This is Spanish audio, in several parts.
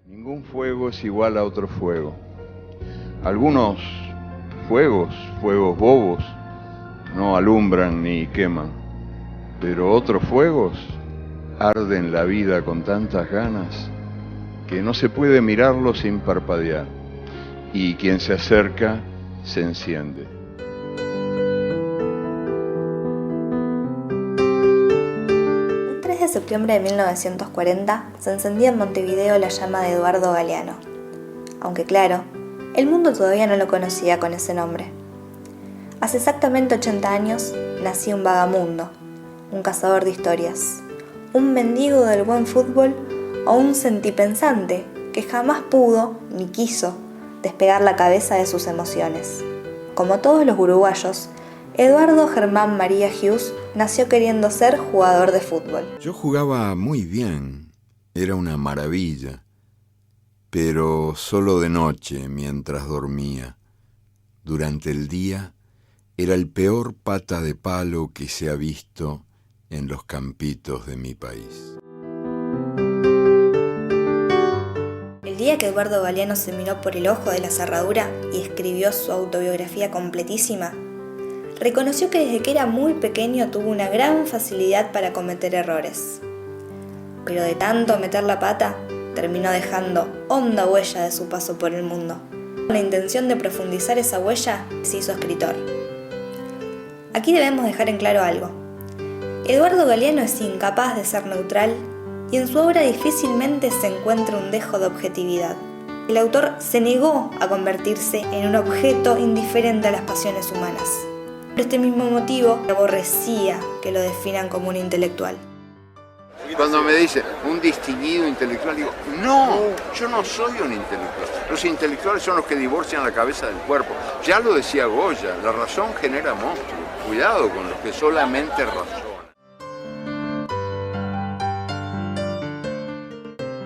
Ningún fuego es igual a otro fuego. Algunos fuegos bobos, no alumbran ni queman, pero otros fuegos arden la vida con tantas ganas que no se puede mirarlo sin parpadear, y quien se acerca se enciende. El 3 de septiembre de 1940 se encendía en Montevideo la llama de Eduardo Galeano, aunque claro, el mundo todavía no lo conocía con ese nombre. Hace exactamente 80 años nacía un vagamundo, un cazador de historias, un mendigo del buen fútbol o un sentipensante que jamás pudo ni quiso despegar la cabeza de sus emociones. Como todos los uruguayos, Eduardo Germán María Hughes nació queriendo ser jugador de fútbol. Yo jugaba muy bien, era una maravilla, pero solo de noche mientras dormía. Durante el día era el peor pata de palo que se ha visto en los campitos de mi país. El día que Eduardo Galeano se miró por el ojo de la cerradura y escribió su autobiografía completísima, reconoció que desde que era muy pequeño tuvo una gran facilidad para cometer errores. Pero de tanto meter la pata, terminó dejando honda huella de su paso por el mundo. Con la intención de profundizar esa huella, se hizo escritor. Aquí debemos dejar en claro algo. Eduardo Galeano es incapaz de ser neutral y en su obra difícilmente se encuentra un dejo de objetividad. El autor se negó a convertirse en un objeto indiferente a las pasiones humanas. Por este mismo motivo, aborrecía que lo definan como un intelectual. Cuando me dicen un distinguido intelectual, digo, no, yo no soy un intelectual. Los intelectuales son los que divorcian la cabeza del cuerpo. Ya lo decía Goya, la razón genera monstruos. Cuidado con los que solamente razonan.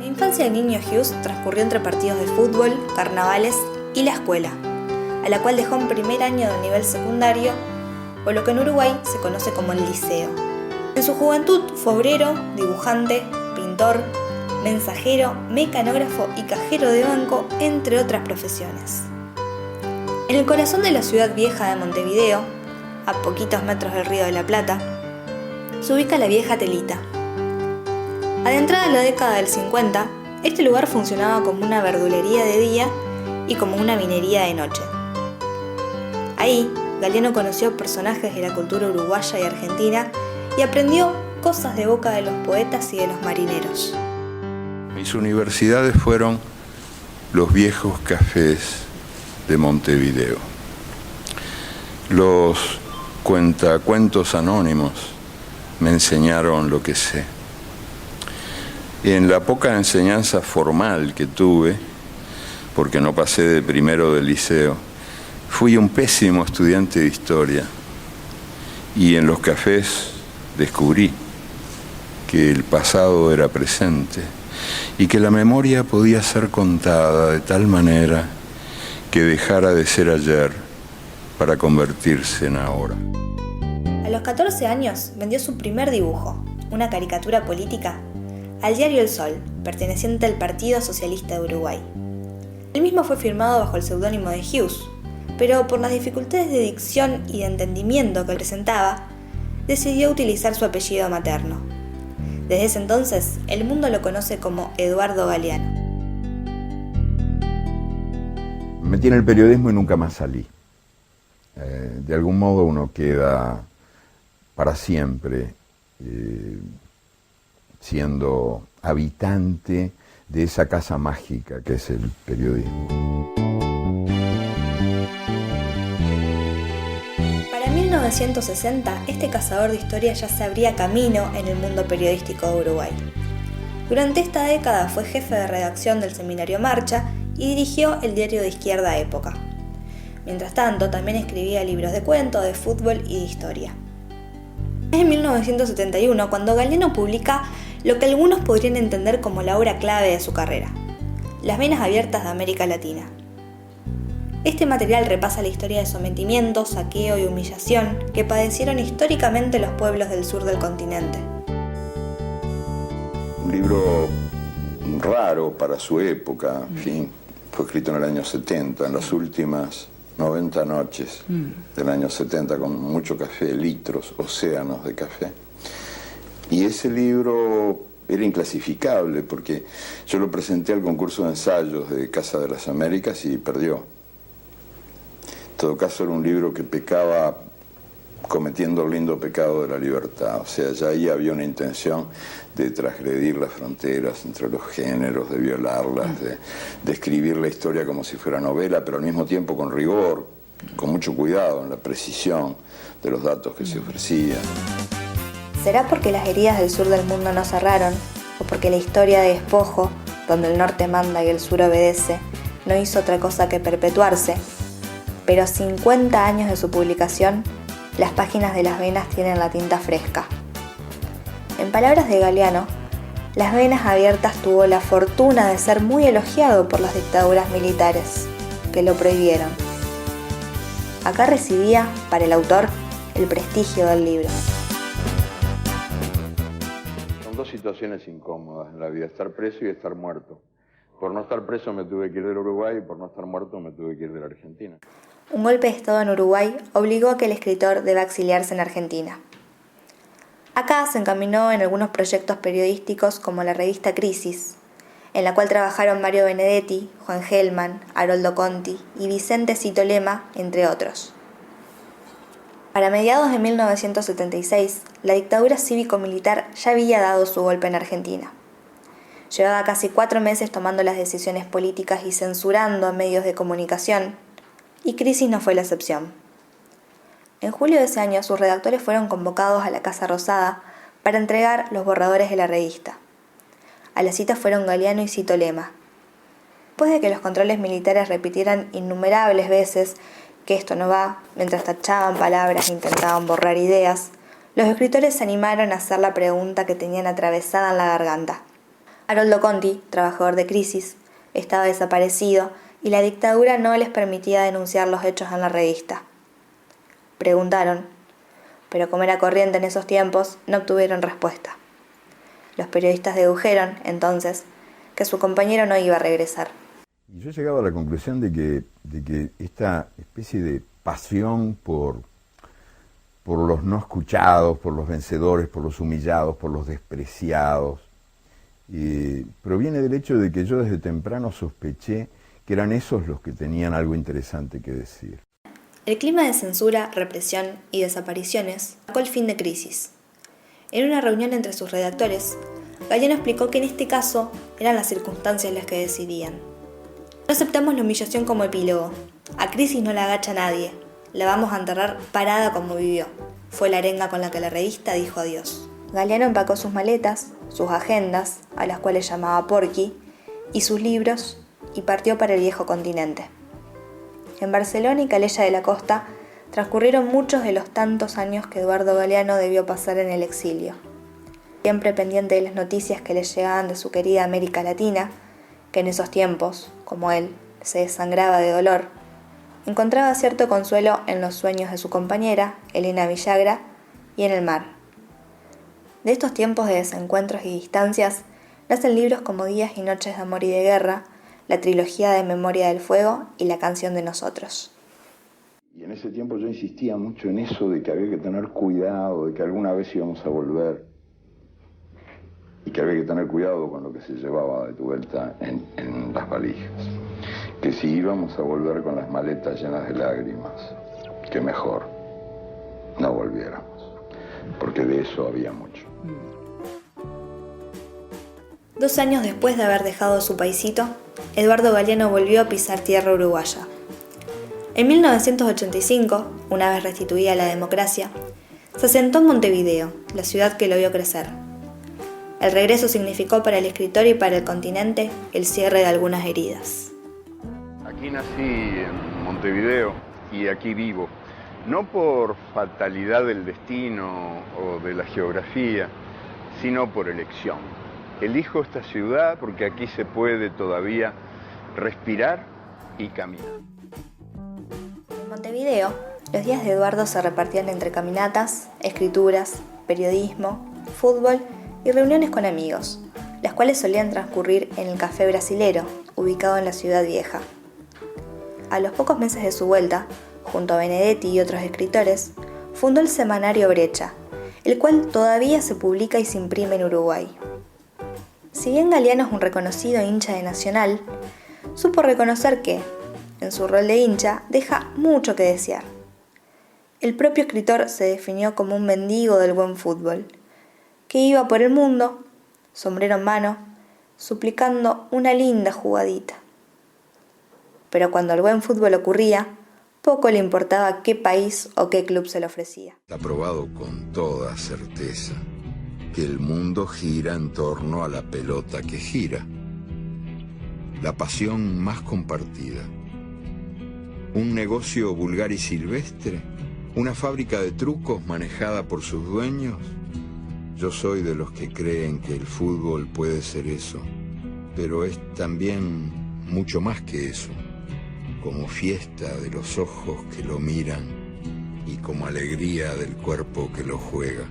La infancia del niño Hughes transcurrió entre partidos de fútbol, carnavales y la escuela, a la cual dejó en primer año del nivel secundario, o lo que en Uruguay se conoce como el liceo. En su juventud fue obrero, dibujante, pintor, mensajero, mecanógrafo y cajero de banco, entre otras profesiones. En el corazón de la ciudad vieja de Montevideo, a poquitos metros del Río de la Plata, se ubica la vieja Telita. Adentrada en la década del 50, este lugar funcionaba como una verdulería de día y como una minería de noche. Ahí, Galeano conoció personajes de la cultura uruguaya y argentina y aprendió cosas de boca de los poetas y de los marineros. Mis universidades fueron los viejos cafés de Montevideo. Los cuentacuentos anónimos me enseñaron lo que sé. En la poca enseñanza formal que tuve, porque no pasé de primero del liceo, fui un pésimo estudiante de historia, y en los cafés descubrí que el pasado era presente y que la memoria podía ser contada de tal manera que dejara de ser ayer para convertirse en ahora. A los 14 años vendió su primer dibujo, una caricatura política, al diario El Sol, perteneciente al Partido Socialista de Uruguay. El mismo fue firmado bajo el seudónimo de Hughes, pero por las dificultades de dicción y de entendimiento que presentaba, decidió utilizar su apellido materno. Desde ese entonces, el mundo lo conoce como Eduardo Galeano. Me metí en el periodismo y nunca más salí. De algún modo uno queda para siempre siendo habitante de esa casa mágica que es el periodismo. Para 1960, este cazador de historias ya se abría camino en el mundo periodístico de Uruguay. Durante esta década fue jefe de redacción del semanario Marcha y dirigió el diario de izquierda Época. Mientras tanto, también escribía libros de cuento, de fútbol y de historia. Es en 1971 cuando Galeano publica lo que algunos podrían entender como la obra clave de su carrera, Las Venas Abiertas de América Latina. Este material repasa la historia de sometimiento, saqueo y humillación que padecieron históricamente los pueblos del sur del continente. Un libro raro para su época, en fin, fue escrito en el año 70, en las últimas 90 noches del año 70, con mucho café, litros, océanos de café. Y ese libro era inclasificable porque yo lo presenté al concurso de ensayos de Casa de las Américas y perdió. En todo caso era un libro que pecaba cometiendo el lindo pecado de la libertad. O sea, ya ahí había una intención de transgredir las fronteras entre los géneros, de violarlas, de escribir la historia como si fuera novela, pero al mismo tiempo con rigor, con mucho cuidado en la precisión de los datos que se ofrecían. ¿Será porque las heridas del sur del mundo no cerraron? ¿O porque la historia de despojo, donde el norte manda y el sur obedece, no hizo otra cosa que perpetuarse? Pero a 50 años de su publicación, las páginas de Las Venas tienen la tinta fresca. En palabras de Galeano, Las Venas Abiertas tuvo la fortuna de ser muy elogiado por las dictaduras militares, que lo prohibieron. Acá residía, para el autor, el prestigio del libro. Son dos situaciones incómodas en la vida, estar preso y estar muerto. Por no estar preso me tuve que ir del Uruguay y por no estar muerto me tuve que ir de la Argentina. Un golpe de Estado en Uruguay obligó a que el escritor deba exiliarse en Argentina. Acá se encaminó en algunos proyectos periodísticos como la revista Crisis, en la cual trabajaron Mario Benedetti, Juan Gelman, Haroldo Conti y Vicente Cito Lema, entre otros. Para mediados de 1976, la dictadura cívico-militar ya había dado su golpe en Argentina. Llevaba casi 4 meses tomando las decisiones políticas y censurando a medios de comunicación, y Crisis no fue la excepción. En julio de ese año, sus redactores fueron convocados a la Casa Rosada para entregar los borradores de la revista. A la cita fueron Galeano y Cito Lema. Después de que los controles militares repitieran innumerables veces que esto no va, mientras tachaban palabras e intentaban borrar ideas, los escritores se animaron a hacer la pregunta que tenían atravesada en la garganta. Haroldo Conti, trabajador de Crisis, estaba desaparecido y la dictadura no les permitía denunciar los hechos en la revista. Preguntaron, pero como era corriente en esos tiempos, no obtuvieron respuesta. Los periodistas dedujeron, entonces, que su compañero no iba a regresar. Y yo he llegado a la conclusión de que esta especie de pasión por los no escuchados, por los vencedores, por los humillados, por los despreciados, proviene del hecho de que yo desde temprano sospeché que eran esos los que tenían algo interesante que decir. El clima de censura, represión y desapariciones marcó el fin de Crisis. En una reunión entre sus redactores, Galeano explicó que en este caso eran las circunstancias las que decidían. No aceptamos la humillación como epílogo. A Crisis no la agacha nadie. La vamos a enterrar parada como vivió. Fue la arenga con la que la revista dijo adiós. Galeano empacó sus maletas, sus agendas, a las cuales llamaba Porky, y sus libros, y partió para el viejo continente. En Barcelona y Calella de la Costa transcurrieron muchos de los tantos años que Eduardo Galeano debió pasar en el exilio. Siempre pendiente de las noticias que le llegaban de su querida América Latina, que en esos tiempos, como él, se desangraba de dolor, encontraba cierto consuelo en los sueños de su compañera, Elena Villagra, y en el mar. De estos tiempos de desencuentros y distancias nacen libros como Días y Noches de Amor y de Guerra, la trilogía de Memoria del Fuego y La Canción de Nosotros. Y en ese tiempo yo insistía mucho en eso de que había que tener cuidado, de que alguna vez íbamos a volver. Y que había que tener cuidado con lo que se llevaba de vuelta en las valijas. Que si íbamos a volver con las maletas llenas de lágrimas, que mejor no volviéramos. Porque de eso había mucho. 2 años después de haber dejado su paisito, Eduardo Galeano volvió a pisar tierra uruguaya. En 1985, una vez restituida la democracia, se asentó en Montevideo, la ciudad que lo vio crecer. El regreso significó para el escritor y para el continente el cierre de algunas heridas. Aquí nací en Montevideo y aquí vivo, no por fatalidad del destino o de la geografía, sino por elección. Elijo esta ciudad porque aquí se puede todavía respirar y caminar. En Montevideo, los días de Eduardo se repartían entre caminatas, escrituras, periodismo, fútbol y reuniones con amigos, las cuales solían transcurrir en el Café Brasilero, ubicado en la Ciudad Vieja. A los pocos meses de su vuelta, junto a Benedetti y otros escritores, fundó el semanario Brecha, el cual todavía se publica y se imprime en Uruguay. Si bien Galeano es un reconocido hincha de Nacional, supo reconocer que, en su rol de hincha, deja mucho que desear. El propio escritor se definió como un mendigo del buen fútbol, que iba por el mundo, sombrero en mano, suplicando una linda jugadita. Pero cuando el buen fútbol ocurría, poco le importaba qué país o qué club se le ofrecía. Está probado con toda certeza que el mundo gira en torno a la pelota que gira. La pasión más compartida. Un negocio vulgar y silvestre, una fábrica de trucos manejada por sus dueños. Yo soy de los que creen que el fútbol puede ser eso, pero es también mucho más que eso, como fiesta de los ojos que lo miran y como alegría del cuerpo que lo juega.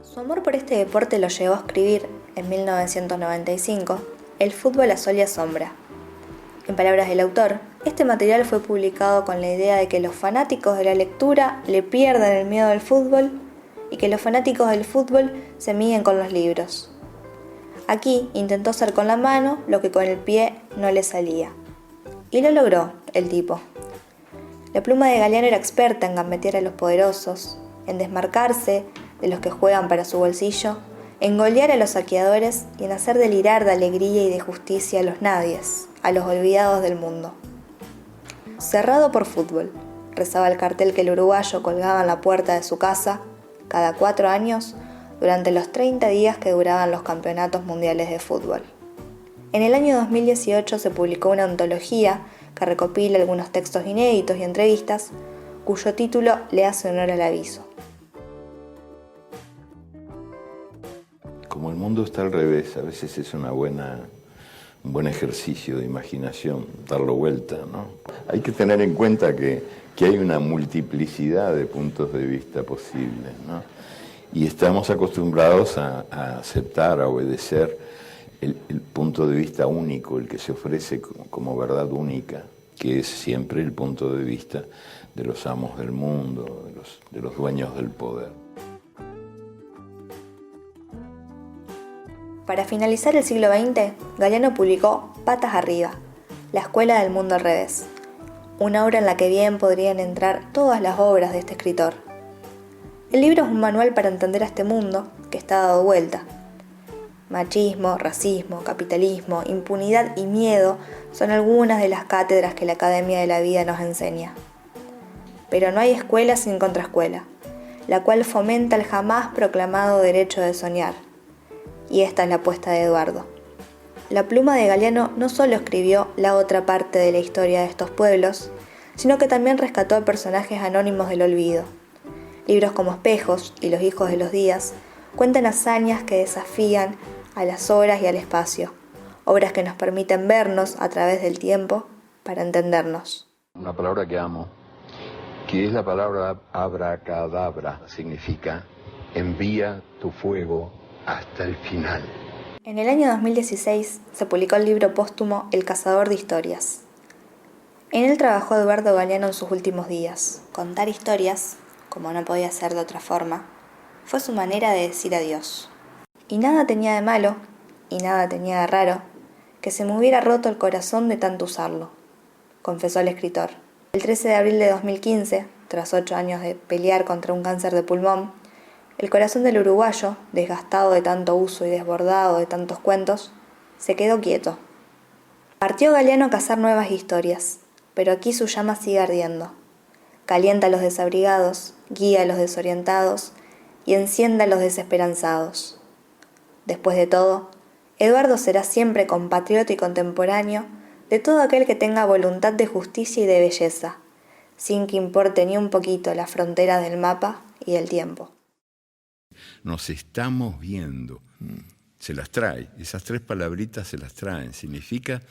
Su amor por este deporte lo llevó a escribir, en 1995, El fútbol a sol y a sombra. En palabras del autor, este material fue publicado con la idea de que los fanáticos de la lectura le pierdan el miedo al fútbol y que los fanáticos del fútbol se miden con los libros. Aquí intentó hacer con la mano lo que con el pie no le salía. Y lo logró, el tipo. La pluma de Galeano era experta en gambetear a los poderosos, en desmarcarse de los que juegan para su bolsillo, en golear a los saqueadores y en hacer delirar de alegría y de justicia a los nadies, a los olvidados del mundo. Cerrado por fútbol, rezaba el cartel que el uruguayo colgaba en la puerta de su casa cada 4 años durante los 30 días que duraban los campeonatos mundiales de fútbol. En el año 2018 se publicó una antología que recopila algunos textos inéditos y entrevistas, cuyo título le hace honor al aviso. Como el mundo está al revés, a veces es un buen ejercicio de imaginación, darlo vuelta, ¿no? Hay que tener en cuenta que hay una multiplicidad de puntos de vista posibles, ¿no? Y estamos acostumbrados a aceptar, a obedecer el punto de vista único, el que se ofrece como verdad única, que es siempre el punto de vista de los amos del mundo, de los dueños del poder. Para finalizar el siglo XX, Galeano publicó Patas Arriba, la escuela del mundo al revés, una obra en la que bien podrían entrar todas las obras de este escritor. El libro es un manual para entender a este mundo que está dado vuelta. Machismo, racismo, capitalismo, impunidad y miedo son algunas de las cátedras que la Academia de la Vida nos enseña. Pero no hay escuela sin contraescuela, la cual fomenta el jamás proclamado derecho de soñar. Y esta es la apuesta de Eduardo. La pluma de Galeano no solo escribió la otra parte de la historia de estos pueblos, sino que también rescató a personajes anónimos del olvido. Libros como Espejos y Los hijos de los días cuentan hazañas que desafían a las horas y al espacio, obras que nos permiten vernos a través del tiempo para entendernos. Una palabra que amo, que es la palabra abracadabra, significa envía tu fuego hasta el final. En el año 2016 se publicó el libro póstumo El cazador de historias. En él trabajó Eduardo Galeano en sus últimos días. Contar historias, como no podía ser de otra forma, fue su manera de decir adiós. Y nada tenía de malo, y nada tenía de raro, que se me hubiera roto el corazón de tanto usarlo, confesó el escritor. El 13 de abril de 2015, tras 8 años de pelear contra un cáncer de pulmón, el corazón del uruguayo, desgastado de tanto uso y desbordado de tantos cuentos, se quedó quieto. Partió Galeano a cazar nuevas historias, pero aquí su llama sigue ardiendo. Calienta a los desabrigados, guía a los desorientados y enciende a los desesperanzados. Después de todo, Eduardo será siempre compatriota y contemporáneo de todo aquel que tenga voluntad de justicia y de belleza, sin que importe ni un poquito las fronteras del mapa y del tiempo. Nos estamos viendo. Se las trae. Esas 3 palabritas se las traen. Significa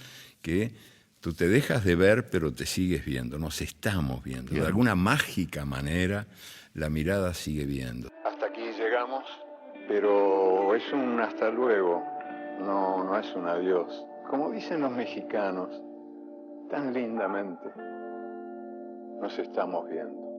que tú te dejas de ver, pero te sigues viendo. Nos estamos viendo. De alguna mágica manera, la mirada sigue viendo. Hasta aquí llegamos. pero es un hasta luego, no es un adiós. Como dicen los mexicanos, tan lindamente nos estamos viendo.